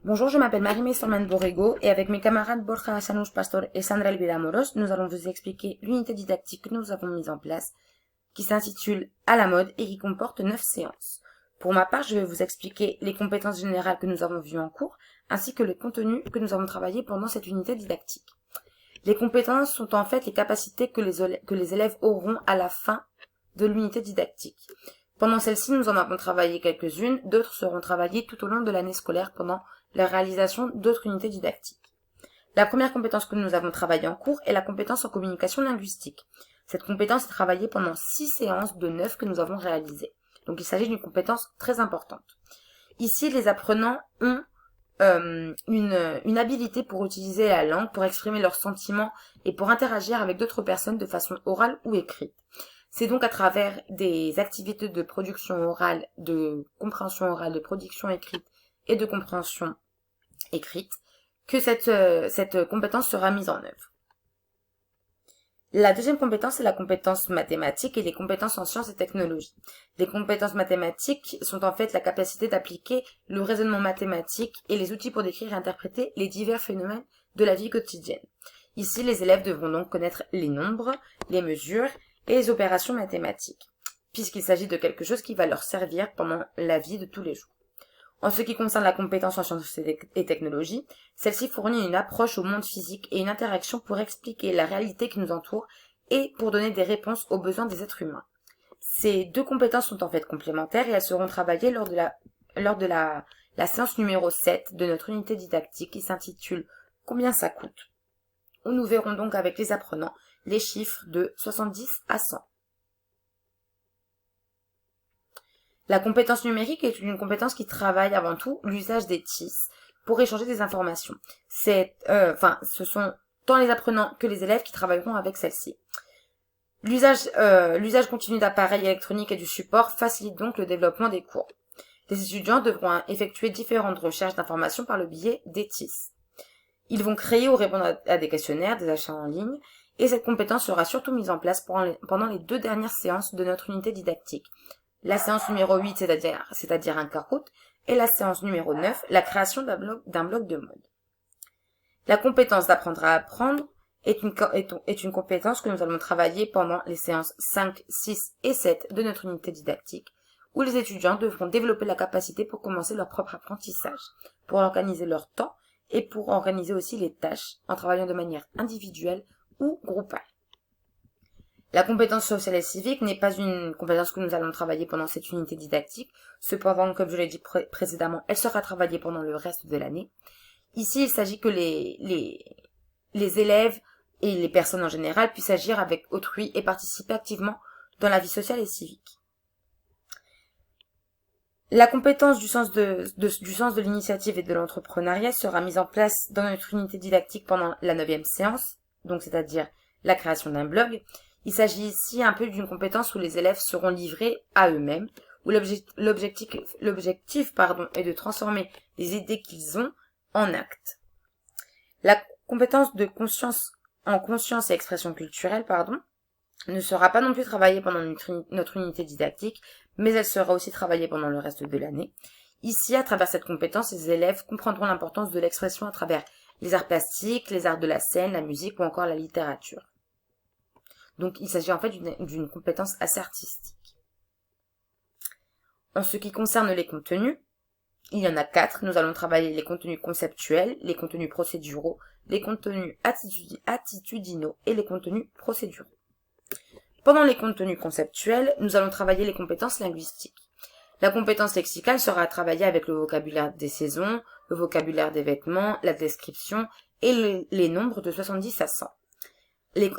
Bonjour, je m'appelle Marie Sorman Borrego et avec mes camarades Borja Sanush Pastor et Sandra Elvira Moros, nous allons vous expliquer l'unité didactique que nous avons mise en place, qui s'intitule À la mode et qui comporte 9 séances. Pour ma part, je vais vous expliquer les compétences générales que nous avons vues en cours, ainsi que les contenus que nous avons travaillés pendant cette unité didactique. Les compétences sont en fait les capacités que les élèves auront à la fin de l'unité didactique. Pendant celle-ci, nous en avons travaillé quelques-unes, d'autres seront travaillées tout au long de l'année scolaire pendant la réalisation d'autres unités didactiques. La première compétence que nous avons travaillée en cours est la compétence en communication linguistique. Cette compétence est travaillée pendant 6 séances de 9 que nous avons réalisées. Donc il s'agit d'une compétence très importante. Ici, les apprenants ont une habilité pour utiliser la langue, pour exprimer leurs sentiments et pour interagir avec d'autres personnes de façon orale ou écrite. C'est donc à travers des activités de production orale, de compréhension orale, de production écrite et de compréhension écrite que cette compétence sera mise en œuvre. La deuxième compétence est la compétence mathématique et les compétences en sciences et technologies. Les compétences mathématiques sont en fait la capacité d'appliquer le raisonnement mathématique et les outils pour décrire et interpréter les divers phénomènes de la vie quotidienne. Ici, les élèves devront donc connaître les nombres, les mesures et les opérations mathématiques, puisqu'il s'agit de quelque chose qui va leur servir pendant la vie de tous les jours. En ce qui concerne la compétence en sciences et technologies, celle-ci fournit une approche au monde physique et une interaction pour expliquer la réalité qui nous entoure et pour donner des réponses aux besoins des êtres humains. Ces deux compétences sont en fait complémentaires et elles seront travaillées lors de la séance numéro 7 de notre unité didactique qui s'intitule « Combien ça coûte ?», où nous verrons donc avec les apprenants les chiffres de 70 à 100. La compétence numérique est une compétence qui travaille avant tout l'usage des TIS pour échanger des informations. Ce sont tant les apprenants que les élèves qui travailleront avec celle-ci. L'usage continu d'appareils électroniques et du support facilite donc le développement des cours. Les étudiants devront effectuer différentes recherches d'informations par le biais des TIS. Ils vont créer ou répondre à des questionnaires, des achats en ligne, et cette compétence sera surtout mise en place pendant les 2 dernières séances de notre unité didactique. La séance numéro 8, c'est-à-dire un Kahoot, et la séance numéro 9, la création d'un blog de mode. La compétence d'apprendre à apprendre est une compétence que nous allons travailler pendant les séances 5, 6 et 7 de notre unité didactique, où les étudiants devront développer la capacité pour commencer leur propre apprentissage, pour organiser leur temps et pour organiser aussi les tâches en travaillant de manière individuelle ou groupale. La compétence sociale et civique n'est pas une compétence que nous allons travailler pendant cette unité didactique. Cependant, comme je l'ai dit précédemment, elle sera travaillée pendant le reste de l'année. Ici, il s'agit que les élèves et les personnes en général puissent agir avec autrui et participer activement dans la vie sociale et civique. La compétence du sens de l'initiative et de l'entrepreneuriat sera mise en place dans notre unité didactique pendant la 9e séance, donc c'est-à-dire la création d'un blog. Il s'agit ici un peu d'une compétence où les élèves seront livrés à eux-mêmes, où l'objectif est de transformer les idées qu'ils ont en actes. La compétence de conscience et expression culturelle, ne sera pas non plus travaillée pendant notre unité didactique, mais elle sera aussi travaillée pendant le reste de l'année. Ici, à travers cette compétence, les élèves comprendront l'importance de l'expression à travers les arts plastiques, les arts de la scène, la musique ou encore la littérature. Donc, il s'agit en fait d'une compétence assez artistique. En ce qui concerne les contenus, il y en a 4. Nous allons travailler les contenus conceptuels, les contenus procéduraux, les contenus attitudinaux et les contenus procéduraux. Pendant les contenus conceptuels, nous allons travailler les compétences linguistiques. La compétence lexicale sera travaillée avec le vocabulaire des saisons, le vocabulaire des vêtements, la description et les nombres de 70 à 100.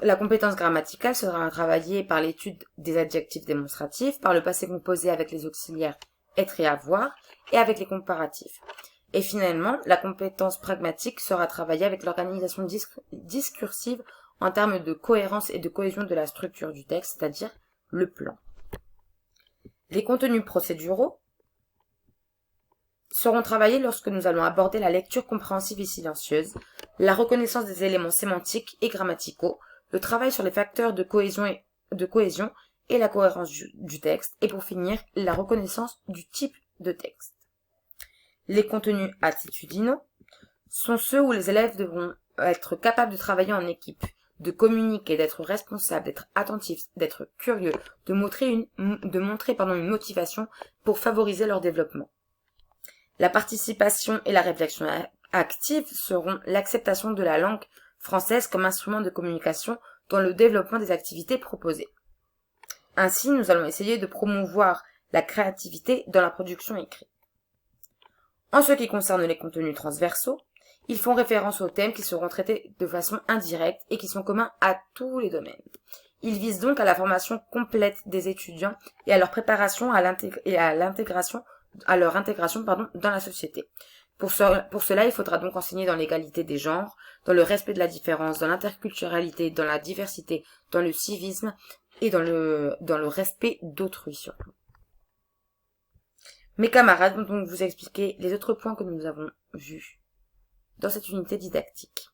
La compétence grammaticale sera travaillée par l'étude des adjectifs démonstratifs, par le passé composé avec les auxiliaires être et avoir, et avec les comparatifs. Et finalement, la compétence pragmatique sera travaillée avec l'organisation discursive en termes de cohérence et de cohésion de la structure du texte, c'est-à-dire le plan. Les contenus procéduraux seront travaillés lorsque nous allons aborder la lecture compréhensive et silencieuse, la reconnaissance des éléments sémantiques et grammaticaux, le travail sur les facteurs de cohésion et la cohérence du texte, et pour finir, la reconnaissance du type de texte. Les contenus attitudinaux sont ceux où les élèves devront être capables de travailler en équipe, de communiquer, d'être responsables, d'être attentifs, d'être curieux, de montrer une motivation pour favoriser leur développement. La participation et la réflexion active seront l'acceptation de la langue française comme instrument de communication dans le développement des activités proposées. Ainsi, nous allons essayer de promouvoir la créativité dans la production écrite. En ce qui concerne les contenus transversaux, ils font référence aux thèmes qui seront traités de façon indirecte et qui sont communs à tous les domaines. Ils visent donc à la formation complète des étudiants et à leur préparation à leur intégration dans la société. Pour cela, il faudra donc enseigner dans l'égalité des genres, dans le respect de la différence, dans l'interculturalité, dans la diversité, dans le civisme et dans le respect d'autrui surtout. Mes camarades vont donc vous expliquer les autres points que nous avons vus dans cette unité didactique.